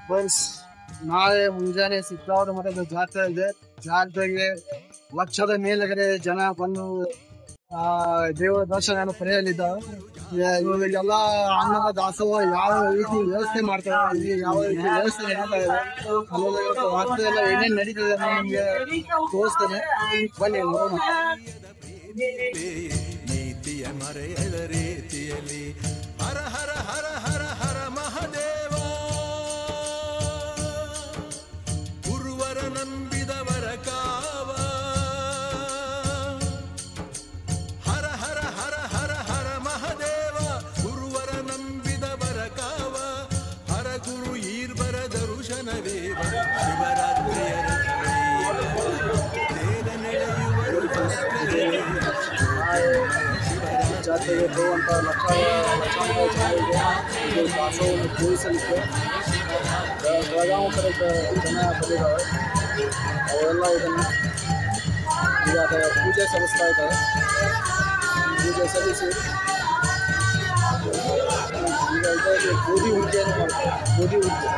Bus ನಾಳೆ ಮುಂಜಾನೆ ಸಿದ್ದಾವರ ಮಠದ ಜಾತ್ರೆ ಇದೆ. ಜಾತ್ರೆಗೆ ಲಕ್ಷದ ಮೇಲೆಗಡೆ ಜನ ಬಂದು ದೇವರ ದರ್ಶನ ಪಡೆಯಲಿದ್ದಾರೆ. ಇವಾಗೆಲ್ಲ ಅನ್ನದ ದಾಸೋಹ ಯಾವ ರೀತಿ ವ್ಯವಸ್ಥೆ ಮಾಡ್ತಾರೆ, ಇಲ್ಲಿ ಯಾವ ರೀತಿ ವ್ಯವಸ್ಥೆ ನಡೀತಾ ಇದೆ, ರಾತ್ರಿ ಎಲ್ಲ ಏನೇನು ನಡೀತದೆ ನಿಮ್ಗೆ ತೋರಿಸ್ತೇನೆ, ಬನ್ನಿ ನೋಡೋಣ. ನೀತಿಯ ಮರೆಯದ ರೀತಿಯಲ್ಲಿ ಹರ ಹರ ಹರ ಹರ ಹರ ಮಹದೇವ. ಗುರುವರ ನಂಬಿದವರ ಕಾವ ಹರ ಹರ ಹರ ಹರ ಹರ ಮಹದೇವ. ಗುರುವರ ನಂಬಿದವರ ಕಾವ ಹರ ಗುರು ಈರ್ವರ ದರುಶನವೇವ. ಶಿವರಾತ್ರಿಯ ಜಾತ್ರೆಗೆ ಹೋಗುವಂಥ ಲಕ್ಷಾಂತರ ಜನ ಇದೆ. ಇದು ದಾಸೋಹವನ್ನು ಪೂರೈಸಲಿಕ್ಕೆ ಬೆಳಗಾವಿ ಕಡೆ ಜನ ಬಂದಿದ್ದಾವೆ. ಅವೆಲ್ಲ ಇದನ್ನು ಈಗ ಪೂಜೆ ಸಲ್ಲಿಸ್ತಾ ಇದ್ದಾರೆ. ಪೂಜೆ ಸಲ್ಲಿಸಿ ಈಗ ಇದರಲ್ಲಿ ಗೋಧಿ ಹುಡ್ಗೆಯನ್ನು ಮಾಡ್ತಾರೆ. ಗೋಧಿ ಹುಡ್ಗೆ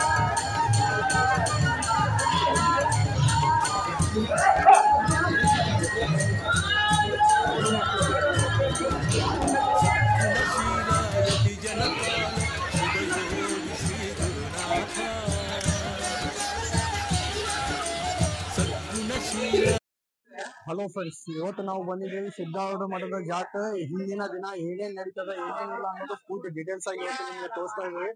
ಹಲೋ ಫ್ರೆಂಡ್ಸ್, ಇವತ್ತು ನಾವು ಬಂದಿದ್ದೀವಿ ಸಿದ್ದಾರೂಢ ಮಠದ ಜಾತ್ರೆ. ಹಿಂದಿನ ದಿನ ಏನೇನ್ ನಡೀತದೆ ಏನೇನಿಲ್ಲ ಅನ್ನೋದು ಪೂರ್ತಿ ಡೀಟೇಲ್ಸ್ ಆಗಿ ಇವತ್ತು ನಿಮ್ಗೆ ತೋರಿಸ್ತಾ ಇದ್ದೀವಿ.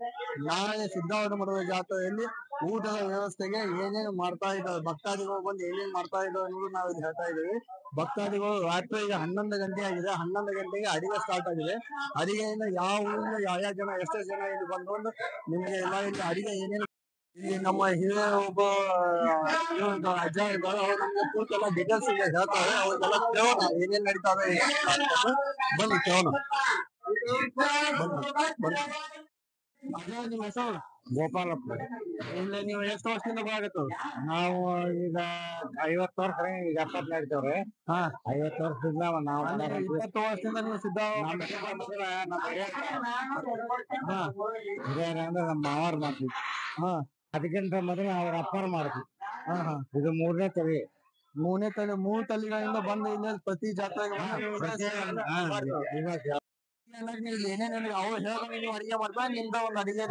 ನಾಳೆ ಸಿದ್ದಾರೂಢ ಮಠದ ಜಾತ್ರೆಯಲ್ಲಿ ಊಟದ ವ್ಯವಸ್ಥೆಗೆ ಏನೇನು ಮಾಡ್ತಾ ಇದ್ದಾರೆ, ಭಕ್ತಾದಿಗಳು ಬಂದು ಏನೇನ್ ಮಾಡ್ತಾ ಇದ್ದಾರೆ ಅನ್ನೋದು ನಾವು ಇಲ್ಲಿ ಹೇಳ್ತಾ ಇದ್ದೀವಿ. ಭಕ್ತಾದಿಗಳು ರಾತ್ರಿ ಈಗ 11 ಗಂಟೆ ಆಗಿದೆ. 11 ಗಂಟೆಗೆ ಅಡಿಗೆ ಸ್ಟಾರ್ಟ್ ಆಗಿದೆ. ಅಡಿಗೆಯಿಂದ ಯಾವ ಊರಿಂದ ಯಾವ ಜನ ಎಷ್ಟೆಷ್ಟು ಜನ ಇಲ್ಲಿ ಬಂದು ನಿಮ್ಗೆ ಎಲ್ಲ ಇಲ್ಲಿ ಅಡಿಗೆ ಏನೇನು ಇಲ್ಲಿ ನಮ್ಮ ಹಿರಿಯ ಒಬ್ಬ ಅಜ್ಜ ಇದ್ದಾರೆ. ಅವ್ರು ನಮ್ಗೆ ಪೂರ್ತಿ ಎಲ್ಲ ಡೀಟೇಲ್ಸ್ ಇದೆ ಹೇಳ್ತಾರೆ. ಅವ್ರಿಗೆಲ್ಲ ಕೇಳೋಣ ಏನೇನ್ ನಡೀತಾರೆ ಬನ್ನಿ ಕೇಳೋಣ. ಅಜ್ಜ, ನಿಮ್ಮ ಹೆಸರು? ಗೋಪಾಲಪ್ಪ. ಇಲ್ಲಿ ನೀವು ಎಷ್ಟು ವರ್ಷದಿಂದ ಬರಾಕತ್ತದ? ನಾವು ಈಗ 50 ವರ್ಷ, ಈಗ 70 ನಡೀತೇವ್ರಿ. 50 ವರ್ಷದಿಂದ ನಾವು 20 ವರ್ಷದಿಂದ ನೀವು ಹಿರಿಯರ ಅಂದ್ರೆ ನಮ್ಮ ಮಾವಾರ್ ಮಾಡ್ತೀವಿ. ಅದಕ್ಕಿಂತ ಮೊದಲು ಅವ್ರ ಅಪ್ಪಾರ ಮಾಡ್ತೀವಿ. ಇದು 3ನೇ ತಳಿ. 3ನೇ ತಳಿ. 3 ತಳಿಗಳಿಂದ ಬಂದು ಇಲ್ಲಿ ಪ್ರತಿ ಜಾತ್ರೆಗೆ ಏನೇನು ಅವ್ರು ಹೇಳ್ದಂಗೆ ನೀವು ಅಡಿಗೆ ಮಾಡ್ತಾ ನಿಮ್ದ ಒಂದು ಅಡಿಗೆ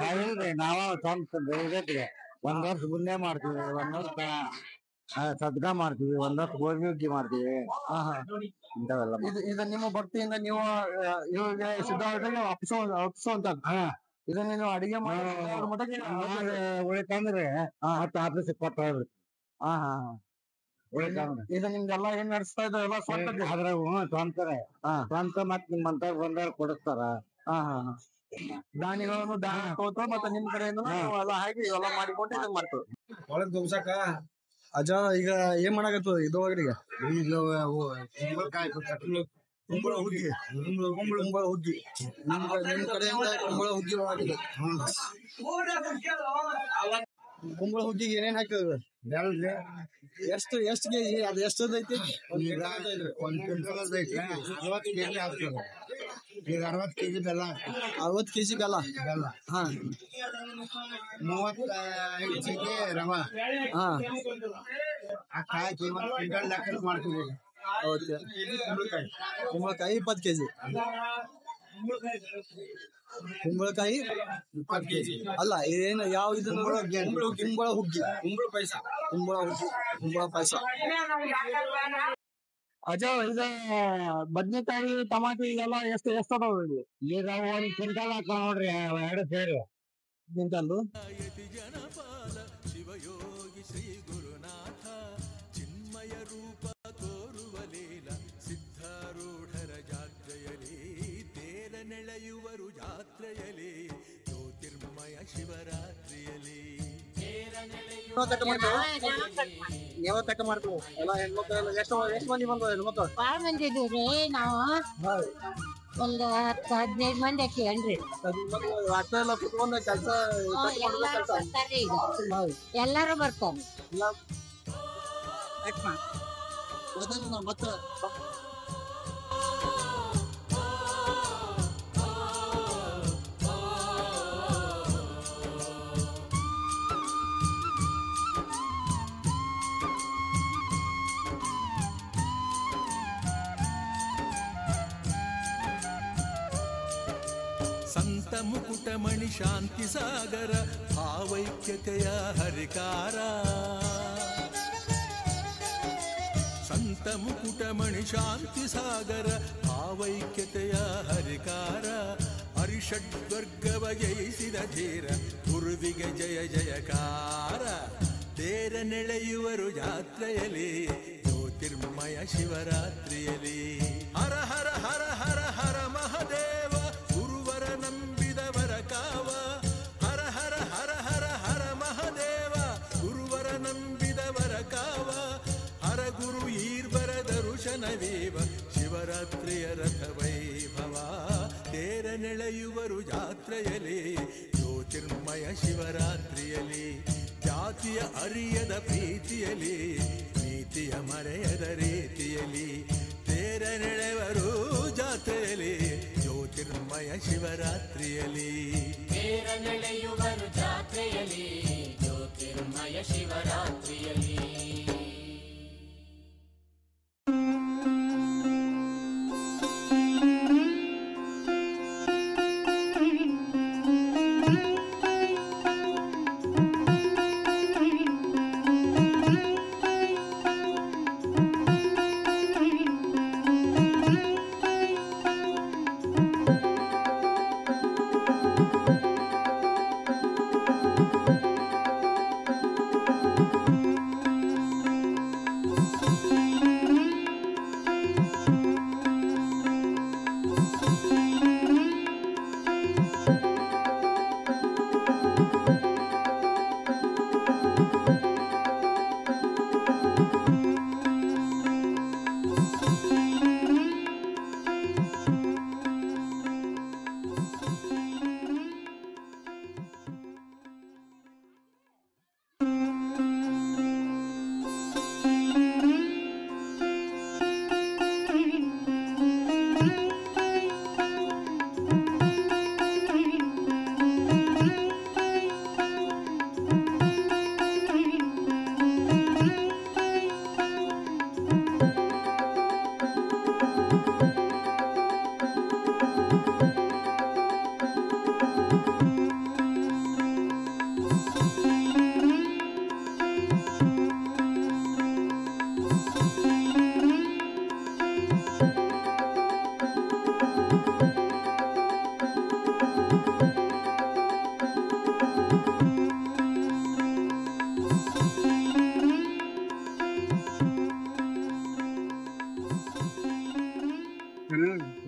ನಾವ ಸ್ವಂತ ಬೆಳೆದಿದೆ. 1 ವರ್ಷ ಬುನ್ನೆ ಮಾಡ್ತೀವಿ, 1 ವರ್ಷ ಸದ್ಗ ಮಾಡ್ತೀವಿ, 1 ವರ್ಷ ಗೋಧಿ ಹುಗ್ಗಿ ಮಾಡ್ತೀವಿ. ಇಂಥವೆಲ್ಲ ಇದು ನಿಮ್ಮ ಭಕ್ತಿಯಿಂದ ನೀವು ಇವಾಗ ಸಿದ್ಧಾರ್ಥಗೆ ಅಪ್ಸುವಂತ ಇದನ್ನ ನೀವು ಅಡಿಗೆ ಮಾಡಿ ಉಳಿತಂದ್ರೆ ಮತ್ತೆ ಆಫೀಸಿಗೆ ಕೊಟ್ಟ ಇದು ನಿಮ್ಗೆಲ್ಲ ಏನ್ ನಡೆಸ್ತಾ ಇದ್ದಾರಲ್ಲ ಸ್ವಂತ ಅದ್ರಾಗ ಸ್ವಂತ ಮತ್ ನಿಮ್ಮಂತ ಬಂದವ್ರು ಕೊಡಿಸ್ತಾರ. ದಾನಿಗಳನ್ನು ದಾನ ಕೊಡ್ತಾವ. ಮತ್ತೆ ನಿಮ್ ಕಡೆಯಿಂದ ಎಲ್ಲ ಹಾಕಿ ಇವೆಲ್ಲ ಮಾಡಿಕೊಂಡು ಇದನ್ನ ಮಾಡ್ತೇವೆ. ಒಳಗ್ ದುಮ್ಸಾಕ ಅಜ್ಜ ಈಗ ಏನ್ ಮಾಡಾಕತ್ತದ ಇದು ಒಳಗಡೆ? ಕುಂಬಳ ಹುಗ್ಗಿ. ಕುಂಬಳ ಹುಗ್ಗಿ ನಿಮ್ ಕಡೆಯಿಂದ ಕುಂಬಳ ಹುಗ್ಗಿ ಆಗಿದೆ. ಕುಂಬಳ ಹುಗ್ಗಿಗೆ ಏನೇನ್ ಹಾಕಿದ್ರಿ? ಎಷ್ಟು ಕೆಜಿ? ಅದು ಎಷ್ಟದ ಐತಿ? 1 ಕ್ವಿಂಟಲ್ ಐತಿ. 60 ಕೆಜಿ ಆಗ್ತದೆ. ಈಗ 60 ಕೆಜಿ ಬೆಲ್ಲ. 60 ಕೆಜಿ ಬೆಲ್ಲ. 35 ಕೆಜಿ ರವ ಹಾಕಿ 1 ಕ್ವಿಂಟಲ್ ಲೆಕ್ಕ ಮಾಡ್ತೀವಿ. ಕುಂಬಳಕಾಯಿ 20 ಕೆಜಿ. ಕುಂಬಳಕಾಯಿ 20 ಕೆಜಿ ಅಲ್ಲ, ಏನು ಯಾವ ಇದು? ಕುಂಬಳ ಹುಗ್ಗಿ, ಕುಂಬಳ ಪಾಯಸ. ಕುಂಬಳ ಪಾಯಸ. ಅಜ್ಜ, ಈಗ ಬದ್ನೆಕಾಯಿ ಟಮಾಟಿ ಇದೆಲ್ಲ ಎಷ್ಟು ಅದಾವ? ಈಗ 1 ಕ್ವಿಂಟಲ್ ಹಾಕ ನೋಡ್ರಿ, 2 ಸೇರಿ ಕ್ವಿಂಟಲ್. ಶಿವಯೋಗಿ ಶ್ರೀ ಗುರುನಾಥ ಚಿನ್ಮಯ ರೂಪ ತೋರುವ ಲೀಲ ಸಿದ್ಧಾರೂಢರ ಜಾತ್ರೆಯಲಿ ತೇರ ನೆಳೆಯುವರು ಜಾತ್ರೆಯಲಿ ಜ್ಯೋತಿರ್ಮಯ ಶಿವರಾತ್ರಿಯಲಿ ನೀವು ತಕ್ಕ ಮಾಡ್ತೀವಿ ಎಲ್ಲ ಹೆಣ್ಮಕ್ಳು. ಎಷ್ಟು ಮಂದಿ ಬಂದ ಹೆಣ್ಮಕ್ಳು? ಬಾಳ ಮಂದಿ ಇದೀವ್ರಿ ನಾವು. ಒಂದು 10-15 ಮಂದಿ ಹಾಕಿವನ್ರಿ. ರಾತ್ರಿ ಎಲ್ಲ ಕುತ್ಕೊಂಡ ಕೆಲಸ ಎಲ್ಲಾರು ಬರ್ತಾರ. ಮತ್ತೆ ಸಂತ ಮುಕುಟಮಣಿ ಶಾಂತಿ ಸಾಗರ ಭಾವೈಕ್ಯತೆಯ ಹರಿಕಾರ ಸಂತ ಮುಕುಟಮಣಿ ಶಾಂತಿ ಸಾಗರ ಭಾವೈಕ್ಯತೆಯ ಹರಿಕಾರ ಹರಿಷಡ್ವರ್ಗವ ಜಯಿಸಿದ ಧೀರ ಗುರುವಿಗೆ ಜಯ ಜಯಕಾರ ತೇರ ನೆಳೆಯುವರು ಜಾತ್ರೆಯಲ್ಲಿ ಜ್ಯೋತಿರ್ಮಯ ಶಿವರಾತ್ರಿಯಲ್ಲಿ ಹರ ಹರ ಹರ ಹರ ಹರ ಮಹದೇವ ಗುರುವರ ನಂಬಿದವರ ಕಾವ ಹರ ಹರ ಹರ ಹರ ಹರ ಮಹದೇವ ಗುರುವರ ನಂಬಿದವರ ಕಾವ ಹರ ಗುರು ಈರ್ವರ ದರುಶನವೀವ ಶಿವರಾತ್ರಿಯ ರಥ ವೈಭವ ತೇರ ನೆಳೆಯುವರು ಜಾತ್ರೆಯಲ್ಲಿ ಜ್ಯೋತಿರ್ಮಯ ಶಿವರಾತ್ರಿಯಲ್ಲಿ ಜಾತಿಯ ಅರಿಯದ ಪ್ರೀತಿಯಲ್ಲಿ ನೀತಿಯ ಮರೆಯದ ರೀತಿಯಲ್ಲಿ ತೇರ ನೆಳೆವರು ಜಾತ್ರೆಯಲ್ಲಿ ಜ್ಯೋತಿರ್ಮಯ ಶಿವರಾತ್ರಿಯಲ್ಲಿ ತೇರ ನೆಳೆಯುವರು ಜಾತ್ರೆಯಲ್ಲಿ ಜ್ಯೋತಿರ್ಮಯ ಶಿವರಾತ್ರಿಯಲ್ಲಿ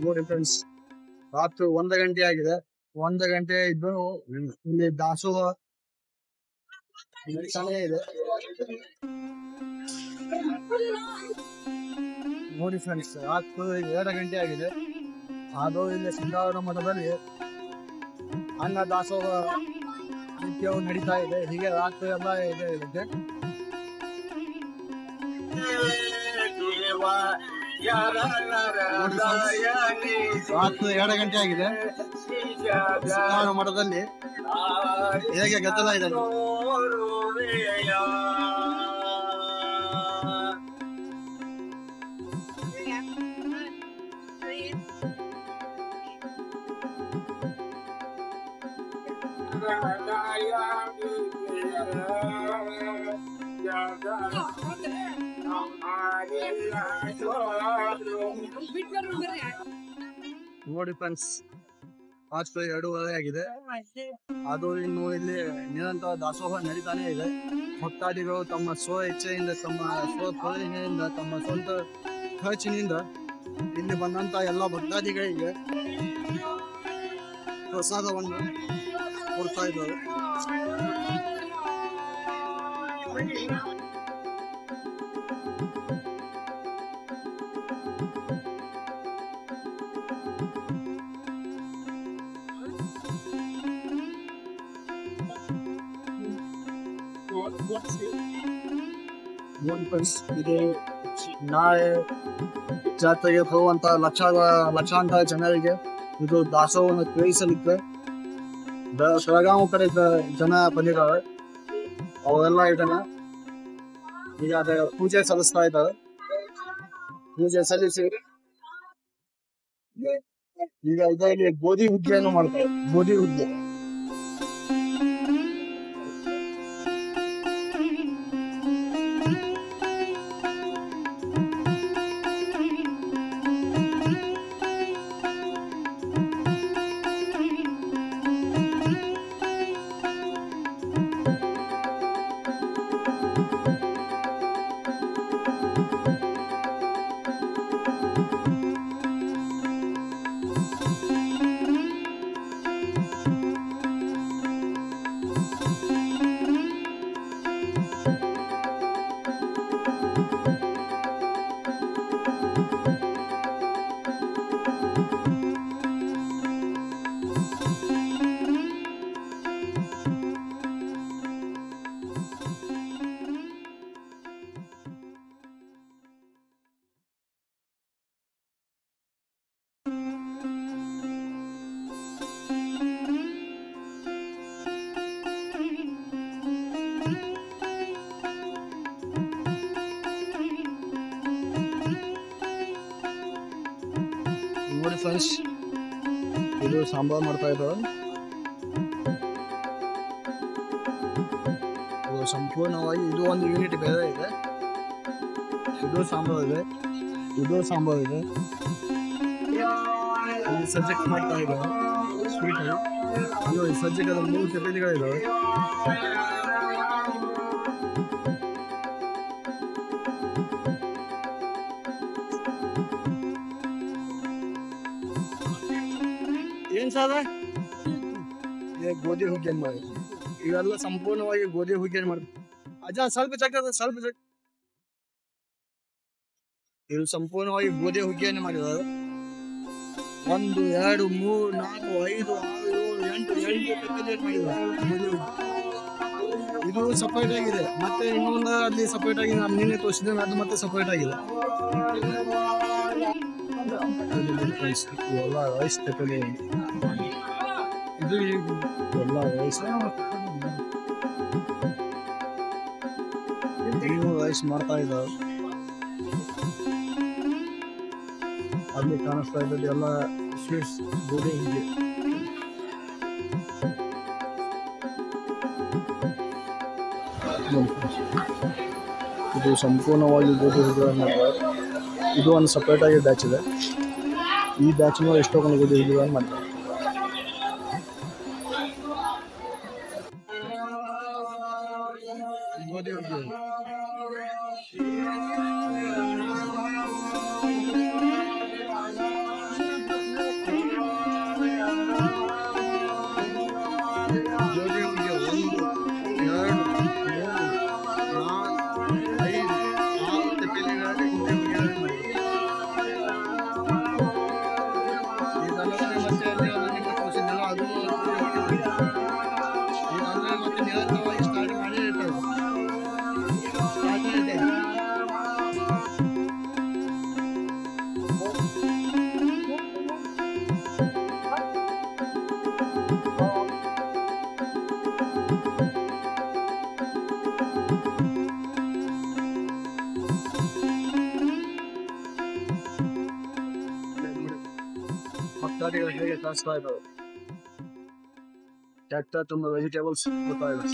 ನೋಡಿ ಫ್ರೆಂಡ್ಸ್, ರಾತ್ರಿ 1 ಗಂಟೆ ಆಗಿದೆ. 1 ಗಂಟೆ ಇದ್ದು ಇಲ್ಲಿ ದಾಸೋಹ ನಡೀತಾನೆ ಇದೆ. ನೋಡಿ ಫ್ರೆಂಡ್ಸ್, ರಾತ್ರಿ 2 ಗಂಟೆ ಆಗಿದೆ. ಅದು ಇಲ್ಲಿ ಸಿದ್ದಾರೂಢ ಮಠದಲ್ಲಿ ಅನ್ನ ದಾಸೋಹ ನಿತ್ಯವೂ ನಡೀತಾ ಇದೆ. ಹೀಗೆ ರಾತ್ರಿ ಎಲ್ಲ ಇದೆ ಇರುತ್ತೆ. ರಾತ್ರಿ 2 ಗಂಟೆ ಆಗಿದೆ. ಸಿದ್ದಾರೂಢ ಮಠದಲ್ಲಿ ಹೇಗೆ ಗದ್ದಲ ಇದೆ. ನೋಡಿ ಫ್ರೆಂಡ್ಸ್, ರಾತ್ರಿ 2:30 ಆಗಿದೆ. ಅದು ಇನ್ನು ಇಲ್ಲಿ ನಿರಂತರ ದಾಸೋಹ ನಡೀತಾನೆ ಇದೆ. ಭಕ್ತಾದಿಗಳು ತಮ್ಮ ಸ್ವ ಇಚ್ಛೆಯಿಂದ, ತಮ್ಮ ಸ್ವ ಪ್ರೇರಣೆಯಿಂದ, ತಮ್ಮ ಸ್ವಂತ ಖರ್ಚಿನಿಂದ ಇಲ್ಲಿ ಬಂದಂತ ಎಲ್ಲ ಭಕ್ತಾದಿಗಳಿಗೆ ಪ್ರಸಾದವನ್ನು ಕೊಡ್ತಾ ಇದ್ದಾರೆ. ಇದು ನಾಳೆ ಜಾತ್ರೆಗೆ ಹೋಗುವಂತ ಲಕ್ಷಾಂತರ ಜನರಿಗೆ ಇದು ದಾಸೋಹವನ್ನು ಕೇಳಿಸಲಿಕ್ಕೆ ಬೆಳಗಾವಿ ಕಡೆ ಜನ ಬಂದಿದ್ದಾರೆ. ಅವರೆಲ್ಲ ಇದನ್ನ ಈಗ ಅದರ ಪೂಜೆ ಸಲ್ಲಿಸ್ತಾ ಇದ್ದಾರೆ. ಪೂಜೆ ಸಲ್ಲಿಸಿ ಈಗ ಇದರಲ್ಲಿ ಗೋಧಿ ಹುಗ್ಗಿಯನ್ನು ಮಾಡ್ತಾರೆ. ಗೋಧಿ ಹುಗ್ಗಿ ನೋಡಿ ಫ್ರೆಂಡ್ಸ್, ಇದು ಸಾಂಬಾರ್ ಮಾಡ್ತಾ ಇದ್ದಾರೆ. ಸಂಪೂರ್ಣವಾಗಿ ಇದು ಒಂದು ಯೂನಿಟ್ ಬೇರೆ ಇದೆ. ಇದು ಸಾಂಬಾರ್ ಇದೆ, ಇದು ಸಾಂಬಾರ್ ಇದೆ. ಇಲ್ಲಿ ಸಜ್ಜಕ್ಕೆ ಮಾಡ್ತಾ ಇದ್ದಾರೆ ಸ್ವೀಟ್. ಇದು ಸಜ್ಜಕ್ಕೆ 3 ಚಪಾತಿಗಳಿದ್ದಾವೆ. ಏನ್ ಸಾಲ ಗೋಧಿ ಹುಗ್ಗಿಯನ್ನು ಮಾಡಿ ಇವೆಲ್ಲ ಸಂಪೂರ್ಣವಾಗಿ ಗೋಧಿ ಹುಗ್ಗಿಯನ್ನು ಮಾಡ್ತಾರೆ. ಅಜ್ಜ ಸ್ವಲ್ಪ ಚಕ್ರದ ಸ್ವಲ್ಪ ಚಕ್ ಇದು ಸಂಪೂರ್ಣವಾಗಿ ಗೋಧಿ ಹುಗ್ಗಿಯನ್ನು ಮಾಡಿದ್ದಾರೆ. 1 2 3 4 5 6 7 8 ಮಾಡಿದ್ದಾರೆ. ಇದು ಸಪರೇಟ್ ಆಗಿದೆ. ಮತ್ತೆ ಇನ್ನೊಂದು ಅಲ್ಲಿ ಸಪರೇಟ್ ಆಗಿದೆ. ನಾನು ನಿನ್ನೆ ತೋರಿಸಿದ್ದೇನೆ, ಅದು ಮತ್ತೆ ಸಪರೇಟ್ ಆಗಿದೆ. ಎಲ್ಲ ರೈಸ್ ತಪ್ಪಲಿ, ಇದು ಎಲ್ಲ ರೈಸ್ ರೈಸ್ ಮಾಡ್ತಾ ಇದ್ದಾರೆ. ಅಲ್ಲಿ ಕಾಣಿಸ್ತಾ ಇದ್ದದ್ದು ಎಲ್ಲ ಸ್ವೀಟ್ಸ್ ಗೋಧಿ ಹೀಗೆ. ಇದು ಸಂಪೂರ್ಣವಾಗಿ ಗೋಧಿ ಹುಗ್ಗಿಗಳನ್ನು ಮಾಡ್ತಾರೆ. ಇದು ಒಂದು ಸಪ್ರೇಟ್ ಆಗಿ ಬ್ಯಾಚ್ ಇದೆ. ಈ ಬ್ಯಾಚ್ನ ಎಷ್ಟೊಂದು ಗೋಧಿ ಹುಗ್ಗಿಗಳನ್ನು ಮಾಡ್ತಾರೆ. ಗೋಧಿ ಹುಗ್ಗಿ ಭಕ್ತಾದಿಗಳು ಹೇಗೆ ಕಾಣಿಸ್ತಾ ಇದ್ದಾವೆ. ಟ್ರ್ಯಾಕ್ಟರ್ ತುಂಬ ವೆಜಿಟೇಬಲ್ಸ್ ಬರ್ತಾ ಇದೆ.